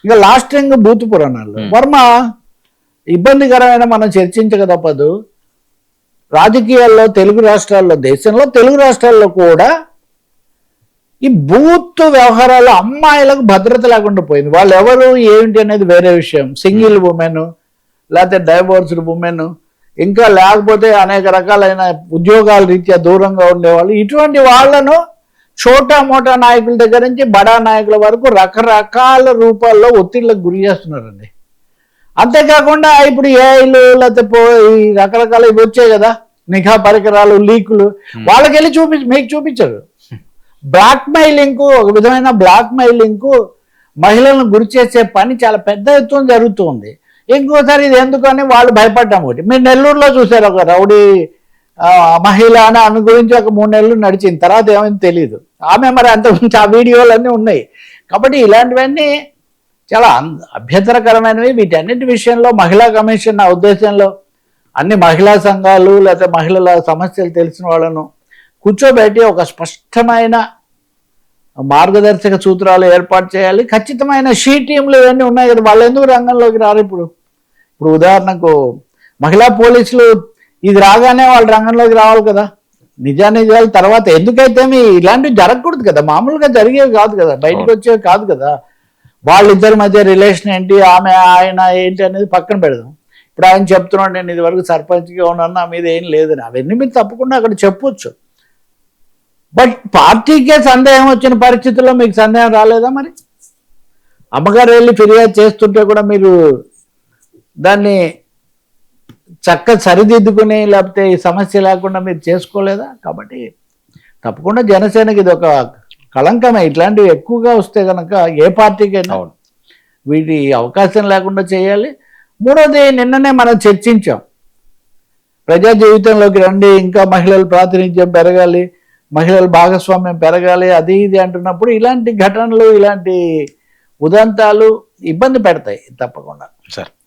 ఇంకా last thing బూతు పురాణాలు. వర్మ ఇబ్బందికరమైన మనం చర్చించక తప్పదు. రాజకీయాల్లో తెలుగు రాష్ట్రాల్లో, దేశంలో తెలుగు రాష్ట్రాల్లో కూడా ఈ బూత్ వ్యవహారాలు అమ్మాయిలకు భద్రత లేకుండా పోయింది. వాళ్ళు ఎవరు ఏమిటి అనేది వేరే విషయం. సింగిల్ ఉమెన్, లేకపోతే డైవోర్స్డ్ ఉమెన్, ఇంకా లేకపోతే అనేక రకాలైన ఉద్యోగాల రీత్యా దూరంగా ఉండేవాళ్ళు, ఇటువంటి వాళ్లను చోటా మోటా నాయకుల దగ్గర నుంచి బడా నాయకుల వరకు రకరకాల రూపాల్లో ఒత్తిళ్లకు గురి చేస్తున్నారండి. అంతేకాకుండా ఇప్పుడు ఏఐలు లేకపోతే ఈ రకరకాల ఇవి వచ్చాయి కదా, నిఘా పరికరాలు, లీకులు, వాళ్ళకి వెళ్ళి మీకు చూపించరు. బ్లాక్ మెయిలింగ్, ఒక విధమైన బ్లాక్ మెయిలింగ్, మహిళలను గురి చేసే పని చాలా పెద్ద ఎత్తున జరుగుతుంది. ఇంకోసారి ఇది ఎందుకని వాళ్ళు భయపడ్డాం. ఒకటి మీరు నెల్లూరులో చూశారు, ఒక రౌడీ మహిళ అని ఆమె గురించి ఒక 3 నెలలు నడిచిన తర్వాత ఏమైంది తెలియదు. ఆమె మరి అంతకుమించి ఆ వీడియోలన్నీ ఉన్నాయి. కాబట్టి ఇలాంటివన్నీ చాలా అభ్యంతరకరమైనవి. వీటన్నిటి విషయంలో మహిళా కమిషన్ నా ఉద్దేశంలో అన్ని మహిళా సంఘాలు లేకపోతే మహిళల సమస్యలు తెలిసిన వాళ్ళను కూర్చోబెట్టి ఒక స్పష్టమైన మార్గదర్శక సూత్రాలు ఏర్పాటు చేయాలి. ఖచ్చితమైన షీ టీంలు ఇవన్నీ ఉన్నాయి కదా, వాళ్ళు ఎందుకు రంగంలోకి రారు? ఇప్పుడు ఉదాహరణకు మహిళా పోలీసులు ఇది రాగానే వాళ్ళు రంగంలోకి రావాలి కదా. నిజానిజాలు తర్వాత ఎందుకైతే ఇలాంటివి జరగకూడదు కదా, మామూలుగా జరిగేవి కాదు కదా, బయటకు వచ్చేవి కాదు కదా. వాళ్ళిద్దరి మధ్య రిలేషన్ ఏంటి, ఆమె ఆయన ఏంటి అనేది పక్కన పెడదాం. ఇప్పుడు ఆయన చెప్తున్నాడు నేను ఇది వరకు సర్పంచ్గా ఉన్నాను, నా మీద ఏం లేదని, అవన్నీ మీరు తప్పకుండా అక్కడ చెప్పొచ్చు. బట్ పార్టీకే సందేహం వచ్చిన పరిస్థితుల్లో మీకు సందేహం రాలేదా? మరి అమ్మగారు వెళ్ళి ఫిర్యాదు చేస్తుంటే కూడా మీరు దాన్ని సరిదిద్దుకుని లేకపోతే ఈ సమస్య లేకుండా మీరు చేసుకోలేదా? కాబట్టి తప్పకుండా జనసేనకి ఇది ఒక కళంకమే. ఇట్లాంటివి ఎక్కువగా వస్తే కనుక ఏ పార్టీకైనా వీటి అవకాశం లేకుండా చేయాలి. మూడోది, నిన్ననే మనం చర్చించాం, ప్రజా జీవితంలోకి రండి, ఇంకా మహిళల ప్రాతినిధ్యం పెరగాలి, మహిళల భాగస్వామ్యం పెరగాలి, అది ఇది అంటున్నప్పుడు ఇలాంటి ఘటనలు, ఇలాంటి ఉదంతాలు ఇబ్బంది పెడతాయి తప్పకుండా. సార్